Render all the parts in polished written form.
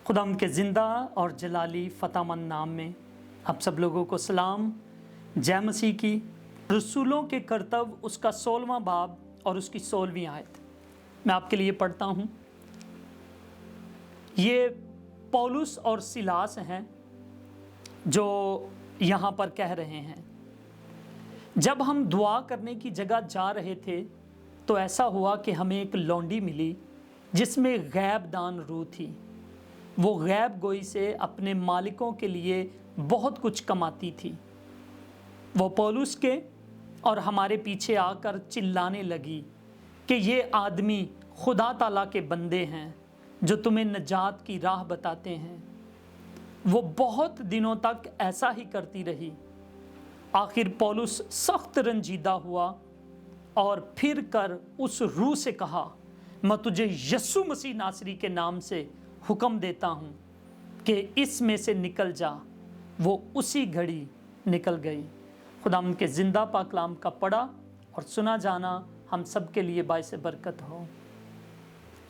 खुदाम के ज़िंदा और जलाली फ़तामंद नाम में आप सब लोगों को सलाम। जय मसीह की। रसूलों के कर्तव्य उसका 16वां बाब और उसकी 16वीं आयत मैं आपके लिए पढ़ता हूँ। ये पौलुस और सिलास हैं जो यहाँ पर कह रहे हैं, जब हम दुआ करने की जगह जा रहे थे तो ऐसा हुआ कि हमें एक लौंडी मिली जिसमें गैब दान रूह थी। वो गैब गोई से अपने मालिकों के लिए बहुत कुछ कमाती थी। वो पौलुस के और हमारे पीछे आकर चिल्लाने लगी कि ये आदमी खुदा ताला के बंदे हैं जो तुम्हें नजात की राह बताते हैं। वो बहुत दिनों तक ऐसा ही करती रही। आखिर पौलुस सख्त रंजीदा हुआ और फिर कर उस रूह से कहा, मैं तुझे यीशु मसीह नासरी के नाम से हुक्म देता हूँ कि इसमें से निकल जा। वो उसी घड़ी निकल गई। खुदाम के ज़िंदा पाक कलाम का पढ़ा और सुना जाना हम सब के लिए बाइस बरकत हो,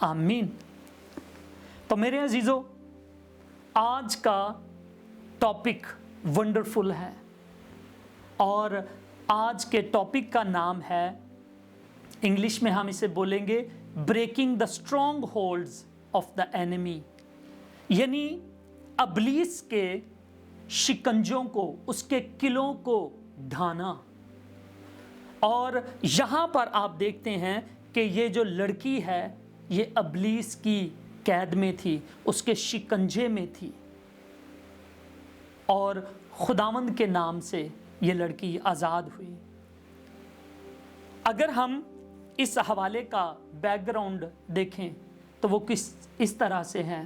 आमीन। तो मेरे अजीज़ों, आज का टॉपिक वंडरफुल है और आज के टॉपिक का नाम है, इंग्लिश में हम इसे बोलेंगे breaking the strong holds of the enemy, यानी अबलीस के शिकंजों को, उसके किलों को ढाना। और यहाँ पर आप देखते हैं कि ये जो लड़की है ये अबलीस की कैद में थी, उसके शिकंजे में थी और खुदावंद के नाम से ये लड़की आज़ाद हुई। अगर हम इस हवाले का बैकग्राउंड देखें तो वो इस तरह से है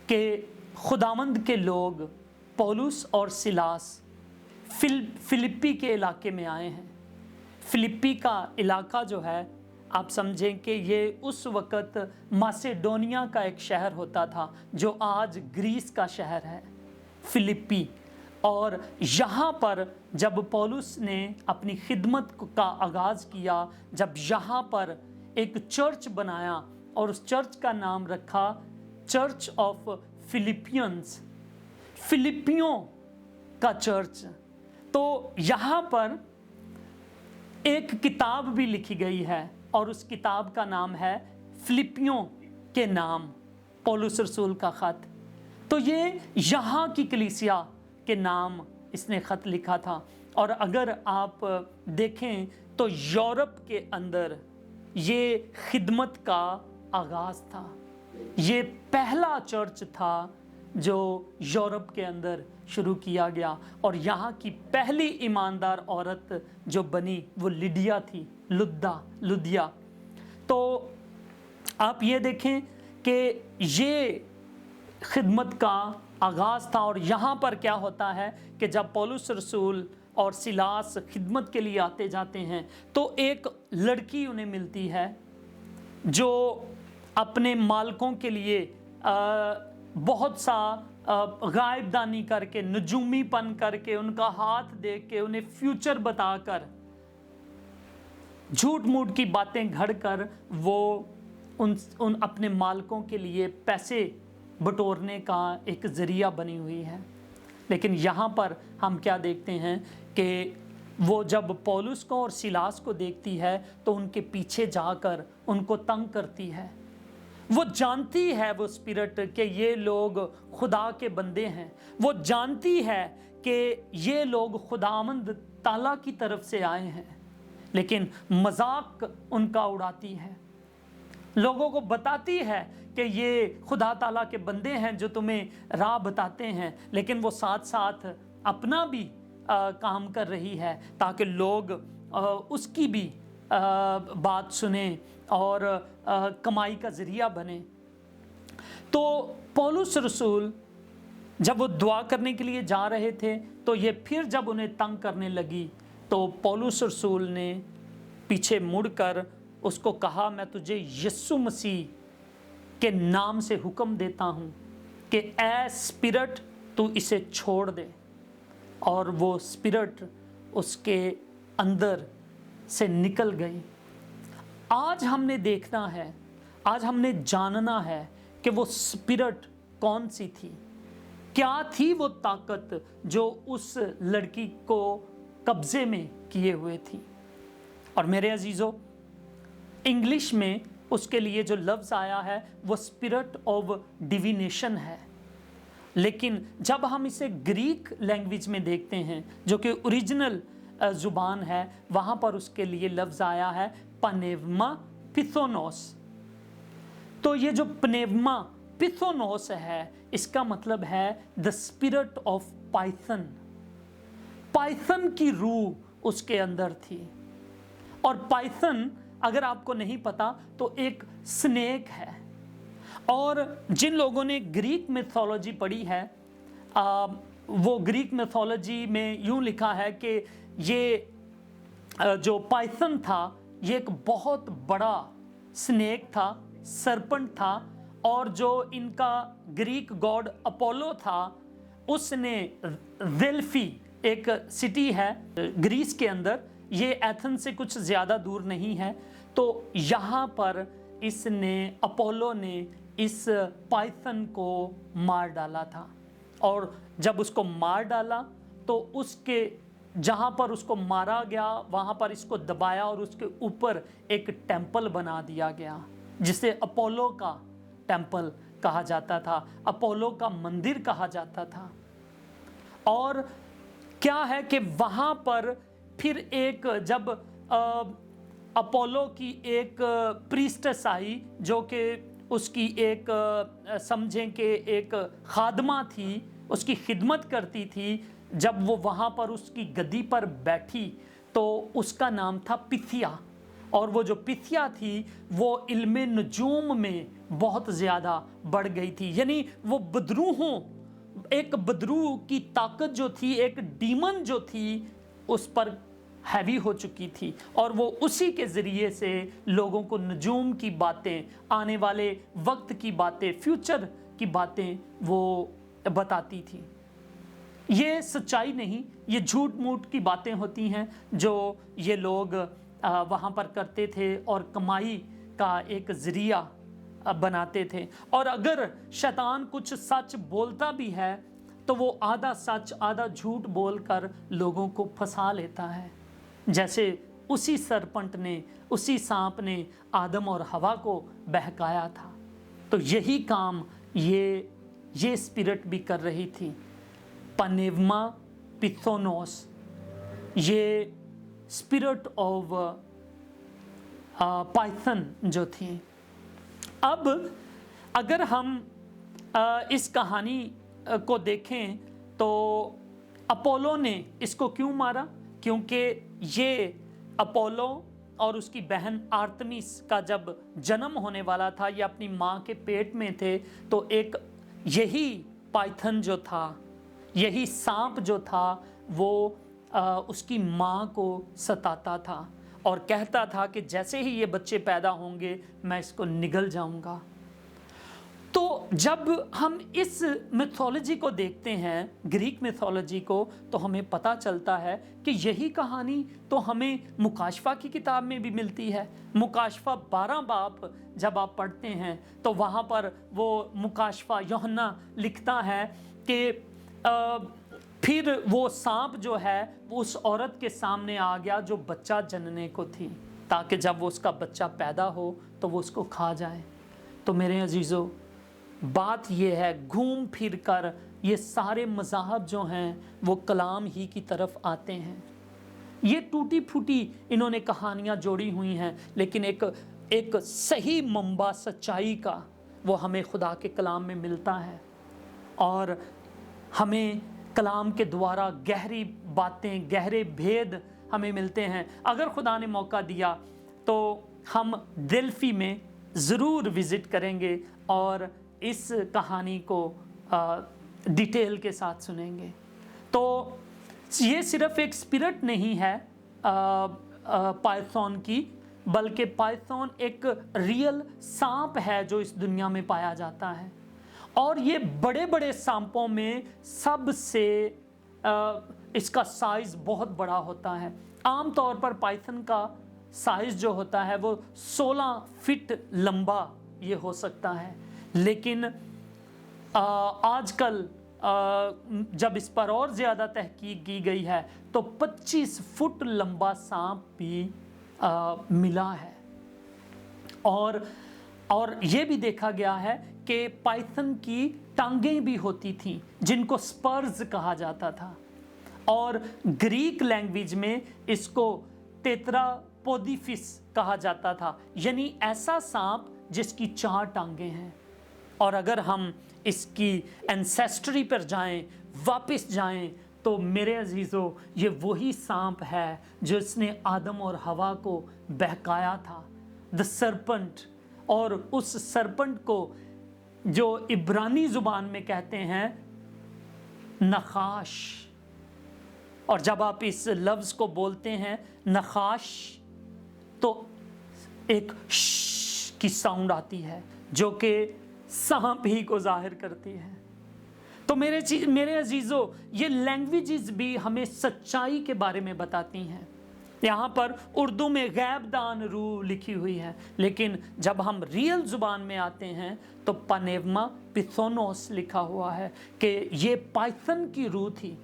कि खुदावंद के लोग पौलुस और सिलास फिलिप्पी के इलाके में आए हैं। फिलिप्पी का इलाका जो है, आप समझें कि ये उस वक़्त मासेडोनिया का एक शहर होता था जो आज ग्रीस का शहर है, फिलिप्पी। और यहाँ पर जब पौलुस ने अपनी खिदमत का आगाज़ किया, जब यहाँ पर एक चर्च बनाया और उस चर्च का नाम रखा चर्च ऑफ फिलिपियंस, फिलिपियों का चर्च, तो यहाँ पर एक किताब भी लिखी गई है और उस किताब का नाम है फिलिपियों के नाम, पौलुस रसूल का ख़त। तो ये यहाँ की कलीसिया के नाम इसने ख़त लिखा था। और अगर आप देखें तो यूरोप के अंदर ये खिदमत का आगाज़ था। ये पहला चर्च था जो यूरोप के अंदर शुरू किया गया और यहाँ की पहली ईमानदार औरत जो बनी वो लिडिया थी, लुदिया। तो आप ये देखें कि ये खिदमत का आगाज़ था। और यहाँ पर क्या होता है कि जब पौलुस रसूल और सिलास खिदमत के लिए आते जाते हैं तो एक लड़की उन्हें मिलती है जो अपने मालकों के लिए बहुत सा गायबदानी करके, नजूमीपन करके, उनका हाथ देख के, उन्हें फ्यूचर बताकर, झूठ मूठ की बातें घड़कर वो उन अपने मालकों के लिए पैसे बटोरने का एक ज़रिया बनी हुई है। लेकिन यहाँ पर हम क्या देखते हैं कि वो जब पौलुस को और सिलास को देखती है तो उनके पीछे जाकर उनको तंग करती है। वो जानती है, वो स्पिरिट, कि ये लोग खुदा के बंदे हैं। वो जानती है कि ये लोग खुदावंद ताला की तरफ से आए हैं, लेकिन मजाक उनका उड़ाती है। लोगों को बताती है कि ये खुदा ताला के बंदे हैं जो तुम्हें राह बताते हैं, लेकिन वो साथ साथ अपना भी काम कर रही है ताकि लोग उसकी भी बात सुने और कमाई का ज़रिया बने। तो पौलुस रसूल जब वो दुआ करने के लिए जा रहे थे तो ये फिर जब उन्हें तंग करने लगी तो पौलुस रसूल ने पीछे मुड़कर उसको कहा, मैं तुझे यीशु मसीह के नाम से हुक्म देता हूँ कि ए स्पिरिट तू इसे छोड़ दे। और वो स्पिरिट उसके अंदर से निकल गई। आज हमने देखना है, आज हमने जानना है कि वो स्पिरिट कौन सी थी, क्या थी वो ताकत जो उस लड़की को कब्जे में किए हुए थी। और मेरे अजीज़ों, इंग्लिश में उसके लिए जो लफ्ज़ आया है वो स्पिरिट ऑफ डिविनेशन है, लेकिन जब हम इसे ग्रीक लैंग्वेज में देखते हैं जो कि ओरिजिनल ज़ुबान है, वहाँ पर उसके लिए लफ्ज़ आया है पनेवमा पिथोनोस। तो ये जो पनेवमा पिथोनोस है, इसका मतलब है the spirit of Python. Python की रूह उसके अंदर थी। और पाइथन, अगर आपको नहीं पता, तो एक स्नेक है। और जिन लोगों ने ग्रीक मिथोलॉजी पढ़ी है, वो ग्रीक मिथोलॉजी में यूं लिखा है कि ये जो पाइथन था, ये एक बहुत बड़ा स्नेक था, सरपेंट था, और जो इनका ग्रीक गॉड अपोलो था, उसने डेल्फी, एक सिटी है ग्रीस के अंदर, ये एथेंस से कुछ ज़्यादा दूर नहीं है, तो यहाँ पर इसने, अपोलो ने इस पाइथन को मार डाला था। और जब उसको मार डाला तो उसके जहाँ पर उसको मारा गया वहाँ पर इसको दबाया और उसके ऊपर एक टेम्पल बना दिया गया, जिसे अपोलो का टेम्पल कहा जाता था, अपोलो का मंदिर कहा जाता था। और क्या है कि वहाँ पर फिर एक, जब अपोलो की एक प्रीस्टेस आई, जो कि उसकी एक समझें कि एक खादमा थी, उसकी खिदमत करती थी, जब वो वहाँ पर उसकी गद्दी पर बैठी तो उसका नाम था पिथिया। और वो जो पिथिया थी वो इल्मे नजूम में बहुत ज़्यादा बढ़ गई थी, यानी वो बदरूहों, एक बदरू की ताकत जो थी, एक डीमन जो थी, उस पर हैवी हो चुकी थी। और वो उसी के ज़रिए से लोगों को नजूम की बातें, आने वाले वक्त की बातें, फ्यूचर की बातें वो बताती थी। ये सच्चाई नहीं, ये झूठ मूठ की बातें होती हैं जो ये लोग वहाँ पर करते थे और कमाई का एक ज़रिया बनाते थे। और अगर शैतान कुछ सच बोलता भी है तो वो आधा सच आधा झूठ बोलकर लोगों को फंसा लेता है, जैसे उसी सरपंट ने, उसी सांप ने आदम और हवा को बहकाया था। तो यही काम ये स्पिरिट भी कर रही थी, पनेवमा पिथोनोस, ये स्पिरिट ऑफ पाइथन जो थी। अब अगर हम इस कहानी को देखें तो अपोलो ने इसको क्यों मारा? क्योंकि ये अपोलो और उसकी बहन आर्तमिस का जब जन्म होने वाला था, ये अपनी माँ के पेट में थे, तो एक यही पाइथन जो था, यही सांप जो था, वो उसकी माँ को सताता था और कहता था कि जैसे ही ये बच्चे पैदा होंगे मैं इसको निगल जाऊंगा। तो जब हम इस मिथोलॉजी को देखते हैं, ग्रीक मिथोलॉजी को, तो हमें पता चलता है कि यही कहानी तो हमें मुकाशफा की किताब में भी मिलती है। मुकाशफा 12 बाब जब आप पढ़ते हैं तो वहाँ पर वो मुकाशफा यूहन्ना लिखता है कि फिर वो सांप जो है वो उस औरत के सामने आ गया जो बच्चा जनने को थी, ताकि जब वो उसका बच्चा पैदा हो तो वो उसको खा जाए। तो मेरे अजीज़ों, बात ये है, घूम फिर कर ये सारे मज़ाहब जो हैं वो कलाम ही की तरफ आते हैं। ये टूटी फूटी इन्होंने कहानियाँ जोड़ी हुई हैं, लेकिन एक सही मंबा सच्चाई का वो हमें खुदा के कलाम में मिलता है। और हमें कलाम के द्वारा गहरी बातें, गहरे भेद हमें मिलते हैं। अगर खुदा ने मौका दिया तो हम डेल्फी में ज़रूर विज़िट करेंगे और इस कहानी को डिटेल के साथ सुनेंगे। तो ये सिर्फ एक स्पिरिट नहीं है पाइथन की, बल्कि पाइथन एक रियल सांप है जो इस दुनिया में पाया जाता है। और ये बड़े बड़े सांपों में सबसे इसका साइज़ बहुत बड़ा होता है। आम तौर पर पाइथन का साइज़ जो होता है वो 16 फीट लंबा ये हो सकता है, लेकिन آج کل جب اس پر اور زیادہ تحقیق کی گئی ہے تو 25 فٹ لمبا سانپ بھی ملا ہے، اور یہ بھی دیکھا گیا ہے کہ پائتھن کی ٹانگیں بھی ہوتی تھیں جن کو سپرز کہا جاتا تھا، اور گریک لینگویج میں اس کو ٹیٹرا پودیفس کہا جاتا تھا، یعنی ایسا سانپ جس کی 4 ٹانگیں ہیں۔ اور اگر ہم اس کی اینسیسٹری پر جائیں، واپس جائیں، تو میرے عزیزو یہ وہی سانپ ہے جو اس نے آدم اور حوا کو بہکایا تھا، دا سرپنٹ۔ اور اس سرپنٹ کو جو عبرانی زبان میں کہتے ہیں نخاش، اور جب آپ اس لفظ کو بولتے ہیں نخاش تو ایک ش کی ساؤنڈ آتی ہے جو کہ سانپ ہی کو ظاہر کرتی ہے۔ تو میرے عزیزو یہ لینگویجز بھی ہمیں سچائی کے بارے میں بتاتی ہیں۔ یہاں پر اردو میں غیب دان روح لکھی ہوئی ہے، لیکن جب ہم ریئل زبان میں آتے ہیں تو پانیوما پیتھونوس لکھا ہوا ہے کہ یہ پائتھن کی روح تھی،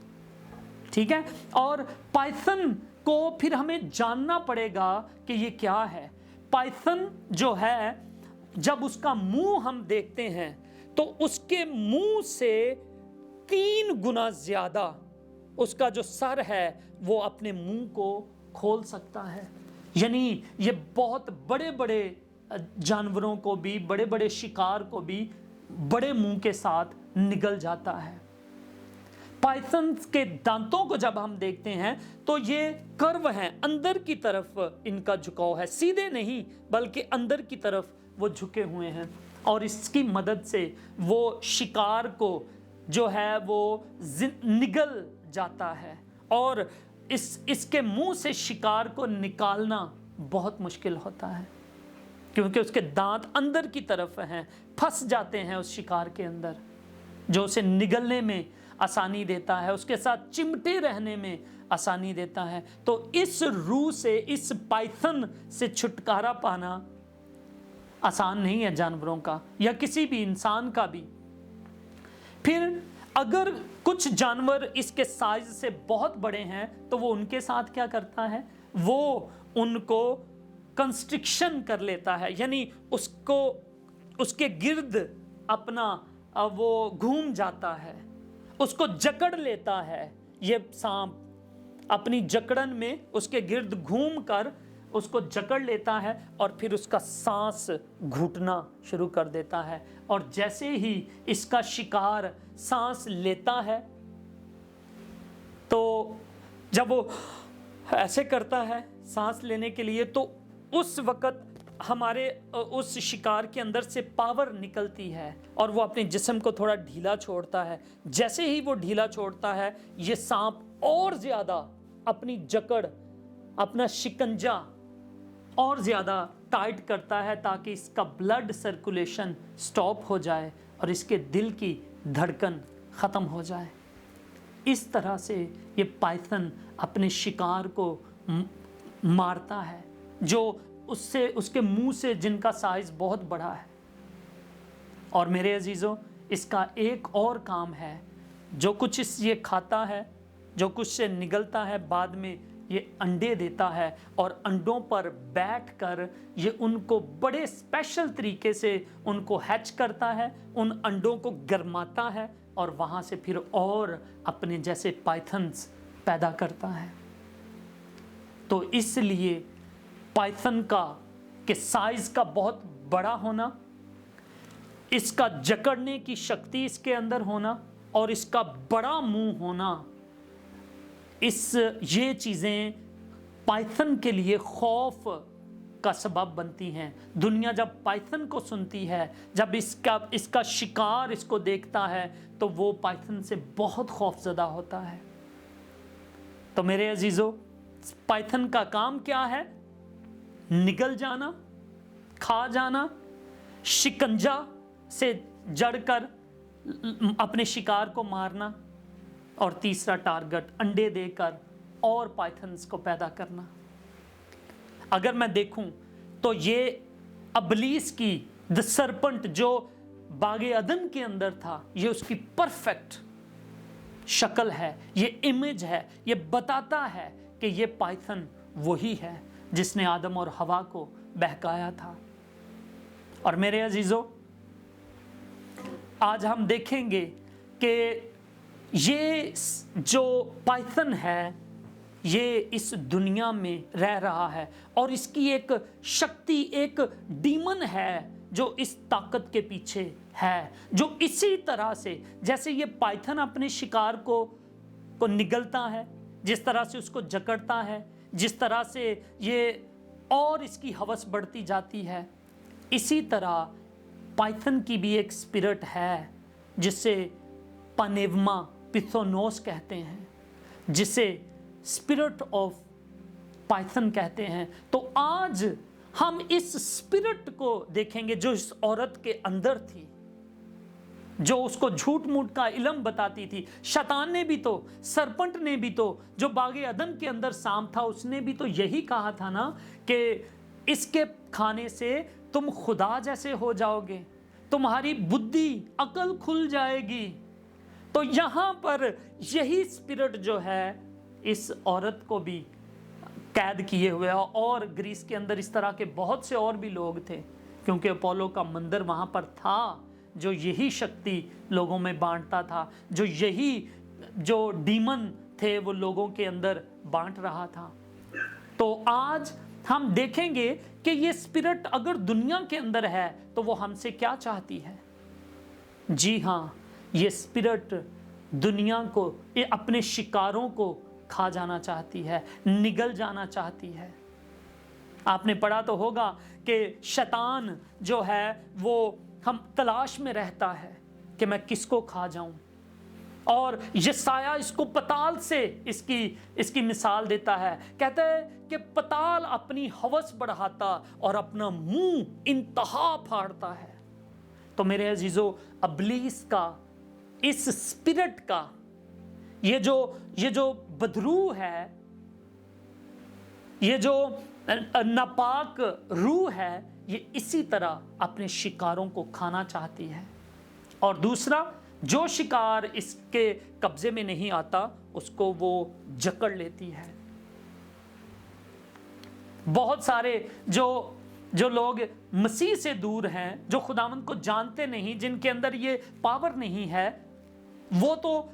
ٹھیک ہے؟ اور پائتھن کو پھر ہمیں جاننا پڑے گا کہ یہ کیا ہے۔ پائتھن جو ہے جب اس کا منہ ہم دیکھتے ہیں تو اس کے منہ سے 3 گنا زیادہ اس کا جو سر ہے وہ اپنے منہ کو کھول سکتا ہے، یعنی یہ بہت بڑے بڑے جانوروں کو بھی، بڑے بڑے شکار کو بھی بڑے منہ کے ساتھ نگل جاتا ہے۔ پائتھن کے دانتوں کو جب ہم دیکھتے ہیں تو یہ کرو ہیں، اندر کی طرف ان کا جھکاؤ ہے، سیدھے نہیں بلکہ اندر کی طرف وہ جھکے ہوئے ہیں، اور اس کی مدد سے وہ شکار کو جو ہے وہ نگل جاتا ہے، اور اس کے منہ سے شکار کو نکالنا بہت مشکل ہوتا ہے کیونکہ اس کے دانت اندر کی طرف ہیں، پھنس جاتے ہیں اس شکار کے اندر، جو اسے نگلنے میں آسانی دیتا ہے، اس کے ساتھ چمٹے رہنے میں آسانی دیتا ہے۔ تو اس روح سے، اس پائتھن سے چھٹکارا پانا آسان نہیں ہے جانوروں کا یا کسی بھی انسان کا بھی۔ پھر اگر کچھ جانور اس کے سائز سے بہت بڑے ہیں تو وہ ان کے ساتھ کیا کرتا ہے؟ وہ ان کو کنسٹرکشن کر لیتا ہے، یعنی اس کے گرد اپنا وہ گھوم جاتا ہے، اس کو جکڑ لیتا ہے۔ یہ سانپ اپنی جکڑن میں اس کے گرد گھوم کر اس کو جکڑ لیتا ہے اور پھر اس کا سانس گھٹنا شروع کر دیتا ہے، اور جیسے ہی اس کا شکار سانس لیتا ہے تو جب وہ ایسے کرتا ہے سانس لینے کے لیے تو اس وقت ہمارے اس شکار کے اندر سے پاور نکلتی ہے اور وہ اپنے جسم کو تھوڑا ڈھیلا چھوڑتا ہے۔ جیسے ہی وہ ڈھیلا چھوڑتا ہے یہ سانپ اور زیادہ اپنی جکڑ، اپنا شکنجا اور زیادہ ٹائٹ کرتا ہے تاکہ اس کا بلڈ سرکولیشن سٹاپ ہو جائے اور اس کے دل کی دھڑکن ختم ہو جائے۔ اس طرح سے یہ پائتھن اپنے شکار کو مارتا ہے جو اس کے منہ سے جن کا سائز بہت بڑا ہے۔ اور میرے عزیزوں اس کا ایک اور کام ہے، جو کچھ یہ کھاتا ہے، جو کچھ سے نگلتا ہے، بعد میں یہ انڈے دیتا ہے اور انڈوں پر بیٹھ کر یہ ان کو بڑے اسپیشل طریقے سے ان کو ہیچ کرتا ہے، ان انڈوں کو گرماتا ہے اور وہاں سے پھر اور اپنے جیسے پائتھنز پیدا کرتا ہے۔ تو اس لیے پائتھن کے سائز کا بہت بڑا ہونا، اس کا جکڑنے کی شکتی اس کے اندر ہونا اور اس کا بڑا منہ ہونا، یہ چیزیں پائتھن کے لیے خوف کا سبب بنتی ہیں۔ دنیا جب پائتھن کو سنتی ہے، جب اس کا شکار اس کو دیکھتا ہے تو وہ پائتھن سے بہت خوف زدہ ہوتا ہے۔ تو میرے عزیزو پائتھن کا کام کیا ہے؟ نگل جانا، کھا جانا، شکنجا سے جڑ کر اپنے شکار کو مارنا، اور تیسرا ٹارگٹ انڈے دے کر اور پائتھنز کو پیدا کرنا۔ اگر میں دیکھوں تو یہ ابلیس کی دا سرپنٹ جو बाग अदन के अंदर था, ये उसकी परफेक्ट शक्ल है, ये इमेज है, ये बताता है कि ये पाइथन वही है जिसने आदम और हवा को बहकाया था। और मेरे अजीजों, आज हम देखेंगे कि ये जो पाइथन है ये इस दुनिया में रह रहा है और इसकी एक शक्ति, एक डीमन है जो इस ताकत के पीछे है, जो इसी तरह से जैसे ये पाइथन अपने शिकार को निगलता है, जिस तरह से उसको जकड़ता है, जिस तरह से ये और इसकी हवस बढ़ती जाती है, इसी तरह पाइथन की भी एक स्पिरिट है जिसे पनेवमा पिथोनोस कहते हैं, जिसे स्पिरिट ऑफ पाइथन कहते हैं। तो आज हम इस स्पिरिट को देखेंगे जो इस औरत के अंदर थी, जो उसको झूठ मूठ का इल्म बताती थी। शैतान ने भी तो, सरपंट ने भी तो, जो बागे अदन के अंदर सांप था, उसने भी तो यही कहा था ना कि इसके खाने से तुम खुदा जैसे हो जाओगे, तुम्हारी बुद्धि अकल खुल जाएगी। तो यहां पर यही स्पिरिट जो है इस औरत को भी कैद किए हुए है। और ग्रीस के अंदर इस तरह के बहुत से और भी लोग थे, क्योंकि अपोलो का मंदिर वहां पर था जो यही शक्ति लोगों में बांटता था, जो डीमन थे वो लोगों के अंदर बांट रहा था। तो आज हम देखेंगे कि ये स्पिरिट अगर दुनिया के अंदर है तो वो हमसे क्या चाहती है। जी हाँ, ये स्पिरिट दुनिया को, ये अपने शिकारों को खा जाना चाहती है, निगल जाना चाहती है। आपने पढ़ा तो होगा कि शैतान जो है वो हम तलाश में रहता है कि मैं किसको खा जाऊं। और यशायाह इसको पताल से इसकी मिसाल देता है, कहता है कि पताल अपनी हवस बढ़ाता और अपना मुंह इंतहा फाड़ता है। तो मेरे अजीजों, अबलीस का, इस स्पिरिट का, ये जो बदरू है, ये जो नापाक रूह है, ये इसी तरह अपने शिकारों को खाना चाहती है। और दूसरा, जो शिकार इसके कब्जे में नहीं आता उसको वो जकड़ लेती है। बहुत सारे जो लोग मसीह से दूर हैं, जो खुदावंद को जानते नहीं, जिनके अंदर ये पावर नहीं है, वो तो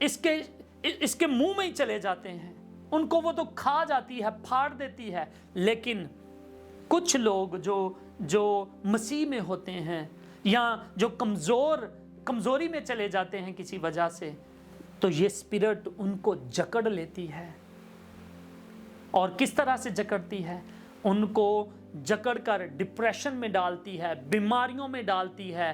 इसके मुंह में ही चले जाते हैं, उनको वो तो खा जाती है, फाड़ देती है। लेकिन कुछ लोग जो मसीह में होते हैं या जो कमजोरी में चले जाते हैं किसी वजह से, तो ये स्पिरिट उनको जकड़ लेती है। और किस तरह से जकड़ती है? उनको जकड़कर डिप्रेशन में डालती है, बीमारियों में डालती है,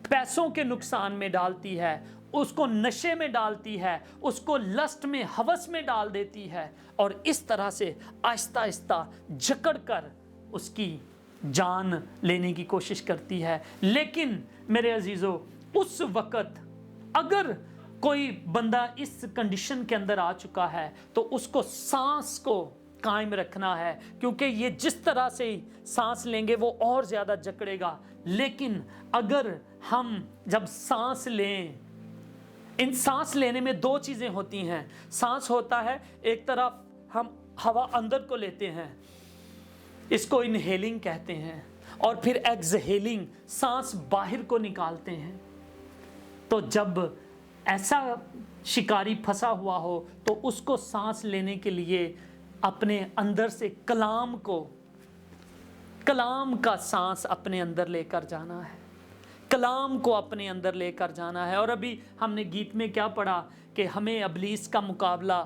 पैसों के नुकसान में डालती है, उसको नशे में डालती है, उसको लस्ट में, हवस में डाल देती है। और इस तरह से आहिस्ता आहिस्ता जकड़कर उसकी जान लेने की कोशिश करती है। लेकिन मेरे अजीजों, उस वक्त अगर कोई बंदा इस कंडीशन के अंदर आ चुका है तो उसको सांस को कायम रखना है, क्योंकि ये जिस तरह से सांस लेंगे वो और ज्यादा जकड़ेगा। लेकिन अगर हम जब सांस लें, इन सांस लेने में दो चीजें होती हैं। सांस होता है, एक तरफ हम हवा अंदर को लेते हैं, इसको इनहेलिंग कहते हैं, और फिर एक्सहेलिंग, सांस बाहर को निकालते हैं। तो जब ऐसा शिकारी फंसा हुआ हो तो उसको सांस लेने के लिए अपने अंदर से कलाम का सांस अपने अंदर लेकर जाना है, कलाम को अपने अंदर लेकर जाना है। और अभी हमने गीत में क्या पढ़ा कि हमें अबलीस का मुकाबला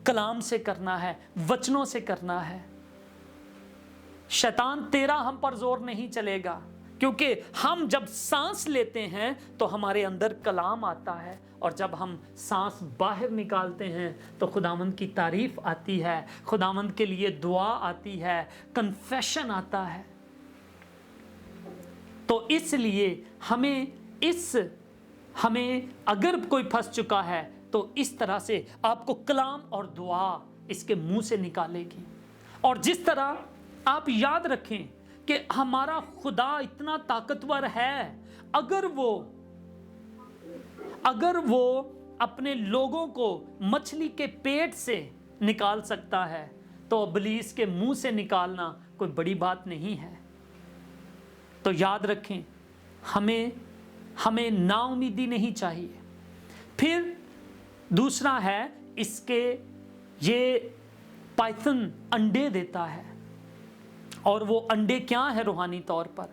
कलाम से करना है, वचनों से करना है। शैतान तेरा हम पर जोर नहीं चलेगा, क्योंकि हम जब सांस लेते हैं तो हमारे अंदर कलाम आता है, और जब हम सांस बाहर निकालते हैं तो खुदावंद की तारीफ आती है, खुदावंद के लिए दुआ आती है, कन्फेशन आता है। तो इसलिए हमें अगर कोई फंस चुका है तो इस तरह से आपको कलाम और दुआ इसके मुंह से निकालेगी। और जिस तरह आप याद रखें کہ ہمارا خدا اتنا طاقتور ہے، اگر وہ اپنے لوگوں کو مچھلی کے پیٹ سے نکال سکتا ہے تو ابلیس کے منہ سے نکالنا کوئی بڑی بات نہیں ہے۔ تو یاد رکھیں، ہمیں نا امیدی نہیں چاہیے۔ پھر دوسرا ہے اس کے یہ پائتھن انڈے دیتا ہے، اور وہ انڈے کیا ہیں روحانی طور پر؟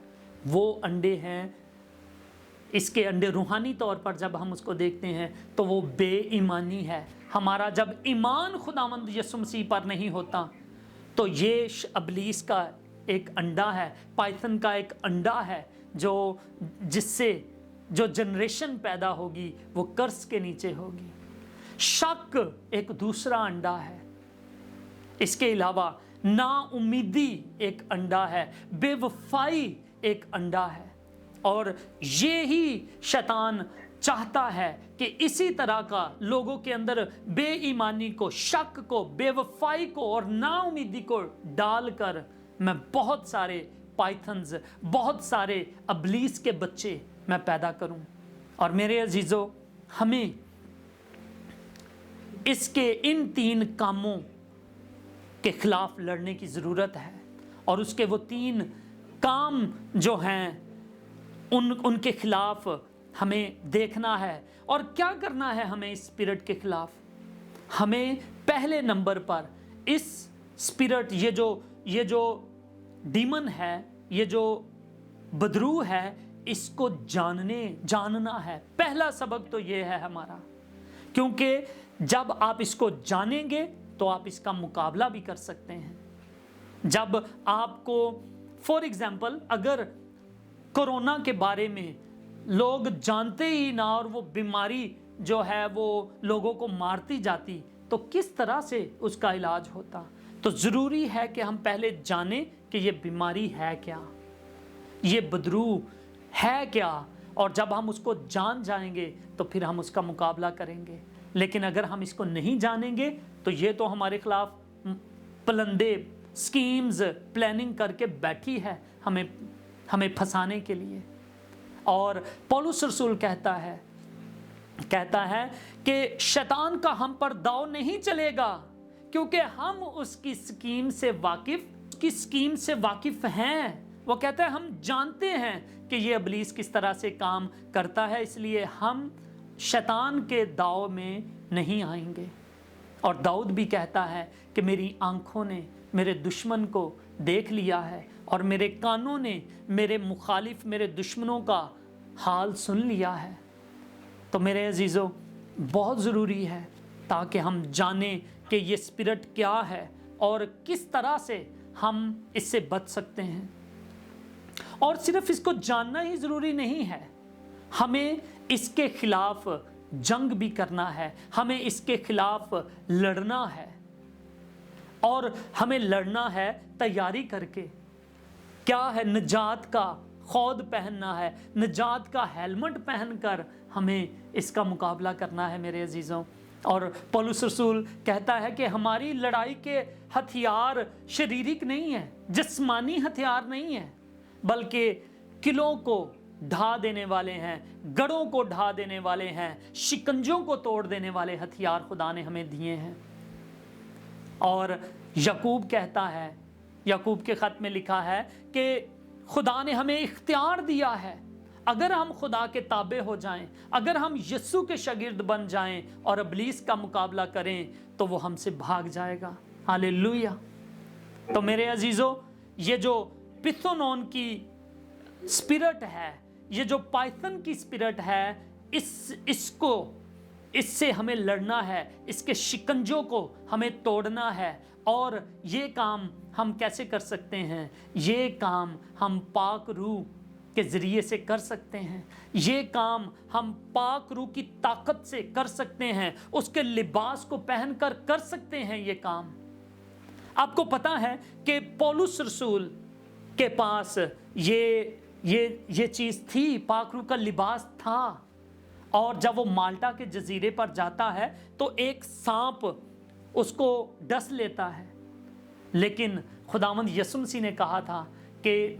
وہ انڈے ہیں، اس کے انڈے روحانی طور پر جب ہم اس کو دیکھتے ہیں تو وہ بے ایمانی ہے۔ ہمارا جب ایمان خداوند یسوع مسیح پر نہیں ہوتا تو یہ ابلیس کا ایک انڈا ہے، پائتھن کا ایک انڈا ہے، جس سے جو جنریشن پیدا ہوگی وہ کرس کے نیچے ہوگی۔ شک ایک دوسرا انڈا ہے۔ اس کے علاوہ نا امیدی ایک انڈا ہے، بے وفائی ایک انڈا ہے، اور یہی شیطان چاہتا ہے کہ اسی طرح کا لوگوں کے اندر بے ایمانی کو، شک کو، بے وفائی کو اور نا امیدی کو ڈال کر میں بہت سارے پائتھنز، بہت سارے ابلیس کے بچے میں پیدا کروں۔ اور میرے عزیزو، ہمیں اس کے ان 3 کاموں کے خلاف لڑنے کی ضرورت ہے، اور اس کے وہ 3 کام جو ہیں ان کے خلاف ہمیں دیکھنا ہے۔ اور کیا کرنا ہے ہمیں اس اسپرٹ کے خلاف؟ ہمیں پہلے نمبر پر اس اسپرٹ، یہ جو ڈیمن ہے، یہ جو بدرو ہے، اس کو جاننا ہے۔ پہلا سبق تو یہ ہے ہمارا، کیونکہ جب آپ اس کو جانیں گے تو آپ اس کا مقابلہ بھی کر سکتے ہیں۔ جب آپ کو فار ایگزامپل اگر کورونا کے بارے میں لوگ جانتے ہی نہ اور وہ بیماری جو ہے وہ لوگوں کو مارتی جاتی تو کس طرح سے اس کا علاج ہوتا؟ تو ضروری ہے کہ ہم پہلے جانیں کہ یہ بیماری ہے کیا، یہ بدرو ہے کیا، اور جب ہم اس کو جان جائیں گے تو پھر ہم اس کا مقابلہ کریں گے۔ لیکن اگر ہم اس کو نہیں جانیں گے تو یہ تو ہمارے خلاف پلندے، سکیمز پلاننگ کر کے بیٹھی ہے ہمیں پھنسانے کے لیے۔ اور پولس رسول کہتا ہے کہ شیطان کا ہم پر داؤ نہیں چلے گا، کیونکہ ہم اس کی سکیم سے واقف ہیں۔ وہ کہتا ہے ہم جانتے ہیں کہ یہ ابلیس کس طرح سے کام کرتا ہے، اس لیے ہم شیطان کے داؤ میں نہیں آئیں گے۔ اور داؤد بھی کہتا ہے کہ میری آنکھوں نے میرے دشمن کو دیکھ لیا ہے، اور میرے کانوں نے میرے مخالف، میرے دشمنوں کا حال سن لیا ہے۔ تو میرے عزیزو، بہت ضروری ہے تاکہ ہم جانیں کہ یہ اسپرٹ کیا ہے اور کس طرح سے ہم اس سے بچ سکتے ہیں۔ اور صرف اس کو جاننا ہی ضروری نہیں ہے، ہمیں اس کے خلاف جنگ بھی کرنا ہے، ہمیں اس کے خلاف لڑنا ہے، اور ہمیں لڑنا ہے تیاری کر کے۔ کیا ہے؟ نجات کا خود پہننا ہے، نجات کا ہیلمٹ پہن کر ہمیں اس کا مقابلہ کرنا ہے میرے عزیزوں۔ اور پولس رسول کہتا ہے کہ ہماری لڑائی کے ہتھیار شریرک نہیں ہیں، جسمانی ہتھیار نہیں ہیں، بلکہ قلعوں کو ڈھا دینے والے ہیں، گڑھوں کو ڈھا دینے والے ہیں، شکنجوں کو توڑ دینے والے ہتھیار خدا نے ہمیں دیے ہیں۔ اور یعقوب کہتا ہے، یعقوب کے خط میں لکھا ہے کہ خدا نے ہمیں اختیار دیا ہے، اگر ہم خدا کے تابع ہو جائیں، اگر ہم یسوع کے شاگرد بن جائیں اور ابلیس کا مقابلہ کریں تو وہ ہم سے بھاگ جائے گا۔ ہاللیلویہ۔ تو میرے عزیزو، یہ جو پتھونون کی اسپرٹ ہے، یہ جو پائتھن کی اسپرٹ ہے، اس سے ہمیں لڑنا ہے، اس کے شکنجوں کو ہمیں توڑنا ہے۔ اور یہ کام ہم کیسے کر سکتے ہیں؟ یہ کام ہم پاک روح کے ذریعے سے کر سکتے ہیں، یہ کام ہم پاک روح کی طاقت سے کر سکتے ہیں، اس کے لباس کو پہن کر سکتے ہیں یہ کام۔ آپ کو پتا ہے کہ پولس رسول کے پاس یہ چیز تھی، پاک روح کا لباس تھا، اور جب وہ مالٹا کے جزیرے پر جاتا ہے تو ایک سانپ اس کو ڈس لیتا ہے، لیکن خداوند یسوع مسیح نے کہا تھا کہ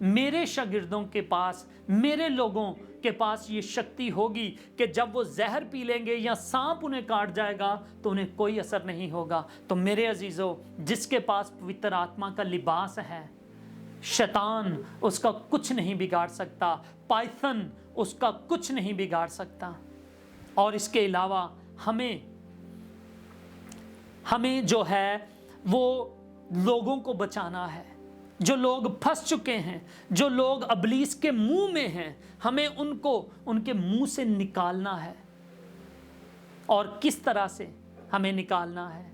میرے شاگردوں کے پاس، میرے لوگوں کے پاس یہ شکتی ہوگی کہ جب وہ زہر پی لیں گے یا سانپ انہیں کاٹ جائے گا تو انہیں کوئی اثر نہیں ہوگا۔ تو میرے عزیزو، جس کے پاس پوتر آتما کا لباس ہے، شیطان اس کا کچھ نہیں بگاڑ سکتا، پائتھن اس کا کچھ نہیں بگاڑ سکتا۔ اور اس کے علاوہ ہمیں جو ہے وہ لوگوں کو بچانا ہے، جو لوگ پھنس چکے ہیں، جو لوگ ابلیس کے منہ میں ہیں، ہمیں ان کے منہ سے نکالنا ہے۔ اور کس طرح سے ہمیں نکالنا ہے؟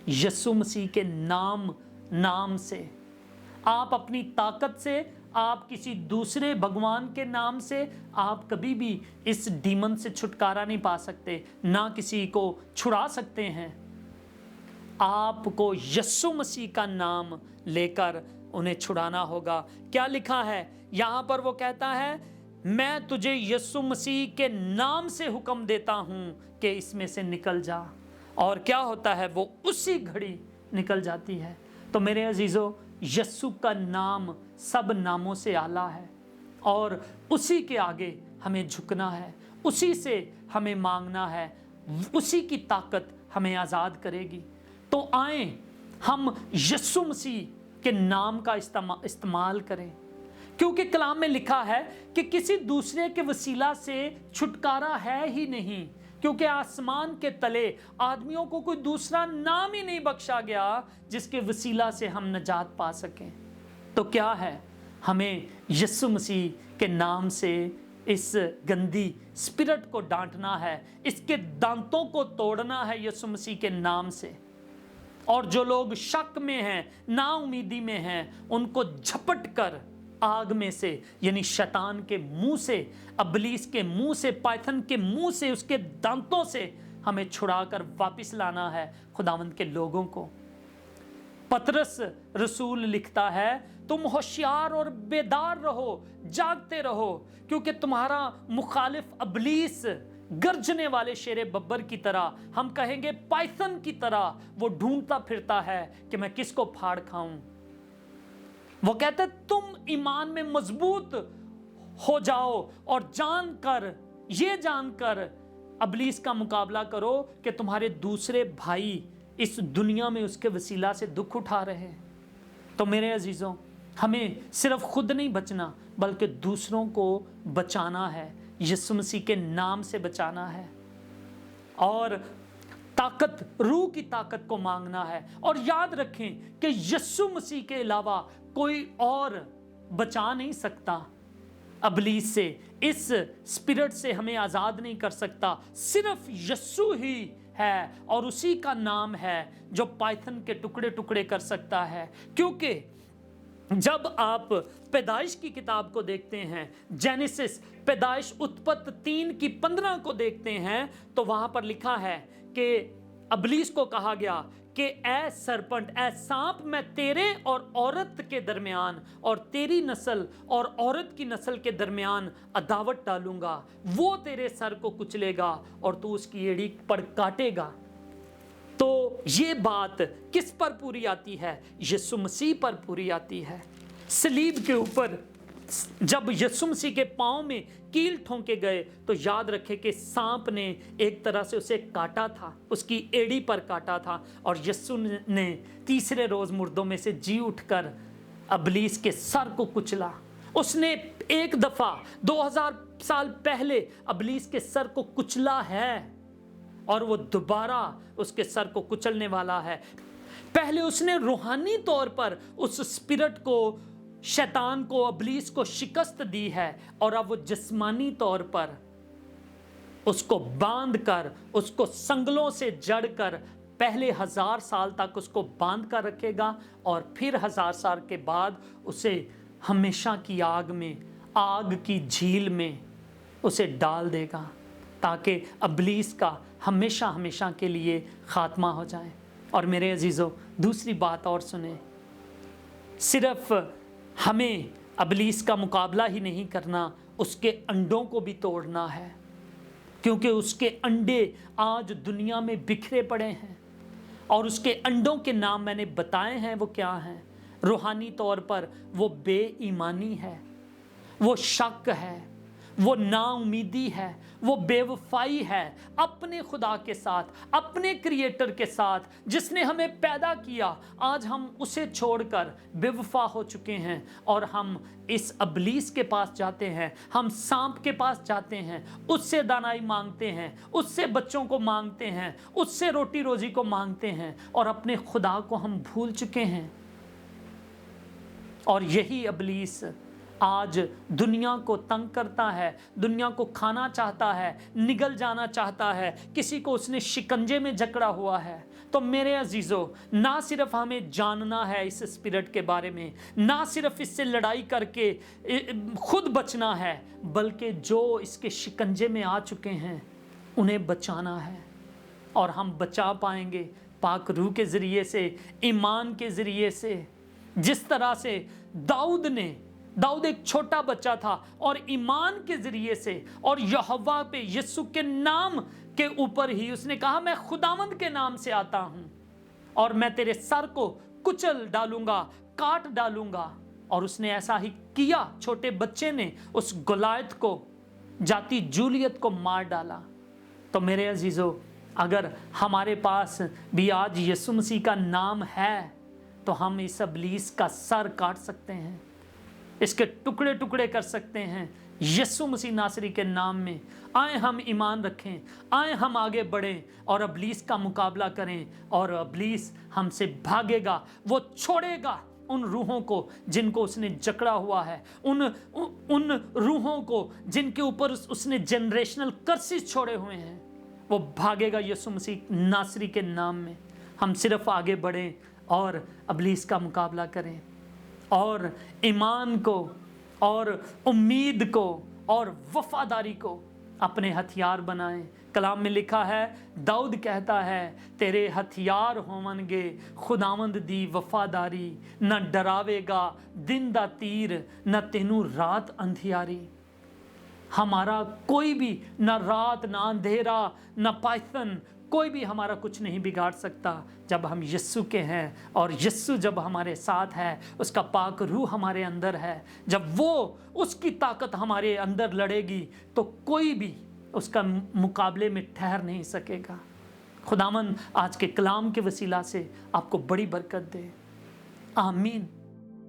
یسوع مسیح کے نام سے۔ آپ اپنی طاقت سے، آپ کسی دوسرے بھگوان کے نام سے آپ کبھی بھی اس ڈیمن سے چھٹکارا نہیں پا سکتے، نہ کسی کو چھڑا سکتے ہیں۔ آپ کو یسوع مسیح کا نام لے کر انہیں چھڑانا ہوگا۔ کیا لکھا ہے یہاں پر؟ وہ کہتا ہے، میں تجھے یسوع مسیح کے نام سے حکم دیتا ہوں کہ اس میں سے نکل جا۔ اور کیا ہوتا ہے؟ وہ اسی گھڑی نکل جاتی ہے۔ تو میرے عزیزو، یسوع کا نام سب ناموں سے اعلیٰ ہے، اور اسی کے آگے ہمیں جھکنا ہے، اسی سے ہمیں مانگنا ہے، اسی کی طاقت ہمیں آزاد کرے گی۔ تو آئیں ہم یسوع مسیح کے نام کا استعمال کریں، کیونکہ کلام میں لکھا ہے کہ کسی دوسرے کے وسیلہ سے چھٹکارا ہے ہی نہیں، کیونکہ آسمان کے تلے آدمیوں کو کوئی دوسرا نام ہی نہیں بخشا گیا جس کے وسیلہ سے ہم نجات پا سکیں۔ تو کیا ہے؟ ہمیں یسوع مسیح کے نام سے اس گندی اسپرٹ کو ڈانٹنا ہے، اس کے دانتوں کو توڑنا ہے یسوع مسیح کے نام سے۔ اور جو لوگ شک میں ہیں، نا امیدی میں ہیں، ان کو جھپٹ کر آگ میں سے، یعنی شیطان کے منہ سے، ابلیس کے منہ سے، پائتھن کے منہ سے، اس کے دانتوں سے ہمیں چھڑا کر واپس لانا ہے خداوند کے لوگوں کو۔ پطرس رسول لکھتا ہے، تم ہوشیار اور بیدار رہو، جاگتے رہو، کیونکہ تمہارا مخالف ابلیس گرجنے والے شیر ببر کی طرح، ہم کہیں گے پائتھن کی طرح، وہ ڈھونڈتا پھرتا ہے کہ میں کس کو پھاڑ کھاؤں۔ وہ کہتا ہے تم ایمان میں مضبوط ہو جاؤ اور یہ جان کر ابلیس کا مقابلہ کرو کہ تمہارے دوسرے بھائی اس دنیا میں اس کے وسیلہ سے دکھ اٹھا رہے ہیں۔ تو میرے عزیزوں، ہمیں صرف خود نہیں بچنا بلکہ دوسروں کو بچانا ہے، یسوع مسیح کے نام سے بچانا ہے، اور روح کی طاقت کو مانگنا ہے۔ اور یاد رکھیں کہ یسوع مسیح کے علاوہ کوئی اور بچا نہیں سکتا ابلیس سے، اس اسپرٹ سے ہمیں آزاد نہیں کر سکتا، صرف یسوع ہی ہے، اور اسی کا نام ہے جو پائتھن کے ٹکڑے ٹکڑے کر سکتا ہے۔ کیونکہ جب آپ پیدائش کی کتاب کو دیکھتے ہیں، جینیسس، پیدائش اتپت 3:15 کو دیکھتے ہیں، تو وہاں پر لکھا ہے کہ ابلیس کو کہا گیا کہ اے سرپنٹ، اے سانپ، میں تیرے اور عورت کے درمیان اور تیری نسل اور عورت کی نسل کے درمیان عداوت ڈالوں گا، وہ تیرے سر کو کچلے گا اور تو اس کی ایڑی پر کاٹے گا۔ تو یہ بات کس پر پوری آتی ہے؟ یسوع مسیح پر پوری آتی ہے۔ صلیب کے اوپر جب یسوع مسیح کے پاؤں میں کیل ٹھونکے گئے تو یاد رکھے کہ سانپ نے ایک طرح سے اسے کاٹا تھا، اس کی ایڑی پر کاٹا تھا، اور یسوع نے تیسرے روز مردوں میں سے جی اٹھ کر ابلیس کے سر کو کچلا۔ اس نے ایک دفعہ 2000 سال پہلے ابلیس کے سر کو کچلا ہے، اور وہ دوبارہ اس کے سر کو کچلنے والا ہے۔ پہلے اس نے روحانی طور پر اس اسپرٹ کو، شیطان کو، ابلیس کو شکست دی ہے، اور اب وہ جسمانی طور پر اس کو باندھ کر، اس کو سنگلوں سے جڑ کر پہلے 1000 سال تک اس کو باندھ کر رکھے گا، اور پھر 1000 سال کے بعد اسے ہمیشہ کی آگ میں، آگ کی جھیل میں اسے ڈال دے گا، تاکہ ابلیس کا ہمیشہ ہمیشہ کے لیے خاتمہ ہو جائے۔ اور میرے عزیزو، دوسری بات اور سنیں، صرف ہمیں ابلیس کا مقابلہ ہی نہیں کرنا، اس کے انڈوں کو بھی توڑنا ہے، کیونکہ اس کے انڈے آج دنیا میں بکھرے پڑے ہیں، اور اس کے انڈوں کے نام میں نے بتائے ہیں وہ کیا ہیں۔ रूहानी तौर पर वो बेईमानी है, वो शक है, वो नाउमीदी है, वो बेवफाई है अपने खुदा के साथ, अपने क्रिएटर के साथ जिसने हमें पैदा किया। आज हम उसे छोड़कर बेवफा हो चुके हैं और हम इस अबलीस के पास जाते हैं, हम सांप के पास जाते हैं, उससे दानाई मांगते हैं, उससे बच्चों को मांगते हैं, उससे रोटी रोजी को मांगते हैं और अपने खुदा को हम भूल चुके हैं। और यही अबलीस आज दुनिया को तंग करता है, दुनिया को खाना चाहता है, निगल जाना चाहता है, किसी को उसने शिकंजे में जकड़ा हुआ है। तो मेरे अजीज़ों, ना सिर्फ हमें जानना है इस स्पिरिट के बारे में, ना सिर्फ इससे लड़ाई करके खुद बचना है, बल्कि जो इसके शिकंजे में आ चुके हैं उन्हें बचाना है। और हम बचा पाएंगे पाक रूह के ज़रिए से, ईमान के ज़रिए से। जिस तरह से दाऊद एक छोटा बच्चा था और ईमान के ज़रिए से और यहोवा पे, यीशु के नाम के ऊपर ही उसने कहा, मैं खुदावंद के नाम से आता हूँ और मैं तेरे सर को कुचल डालूंगा, काट डालूंगा। और उसने ऐसा ही किया। छोटे बच्चे ने उस गोलायत को, जाति जूलियत को मार डाला। तो मेरे अजीज़ों, अगर हमारे पास भी आज यीशु मसीह का नाम है तो हम इस अबलीस का सर काट सकते हैं, इसके टुकड़े टुकड़े कर सकते हैं यीशु मसीह नासरी के नाम में। आए हम ईमान रखें, आए हम आगे बढ़ें और अबलीस का मुकाबला करें और अबलीस हमसे भागेगा। वो छोड़ेगा उन रूहों को जिनको उसने जकड़ा हुआ है, उन रूहों को जिनके ऊपर उसने जनरेशनल कर्सेस छोड़े हुए हैं। वो भागेगा यीशु मसीह नासरी के नाम में। हम सिर्फ आगे बढ़ें और अबलीस का मुकाबला करें और ईमान को और उम्मीद को और वफादारी को अपने हथियार बनाएं। कलाम में लिखा है, दाऊद कहता है, तेरे हथियार होवनगे खुदावंद दी वफादारी, न डरावेगा दिन दा तीर, न तेनू रात अंधियारी। हमारा कोई भी, न रात, न अंधेरा, न पाइथन, कोई भी हमारा कुछ नहीं बिगाड़ सकता जब हम यीशु के हैं। और यीशु जब हमारे साथ है, उसका पाक रूह हमारे अंदर है, जब वो उसकी ताकत हमारे अंदर लड़ेगी तो कोई भी उसका मुकाबले में ठहर नहीं सकेगा। खुदावन आज के कलाम के वसीला से आपको बड़ी बरकत दे। आमीन।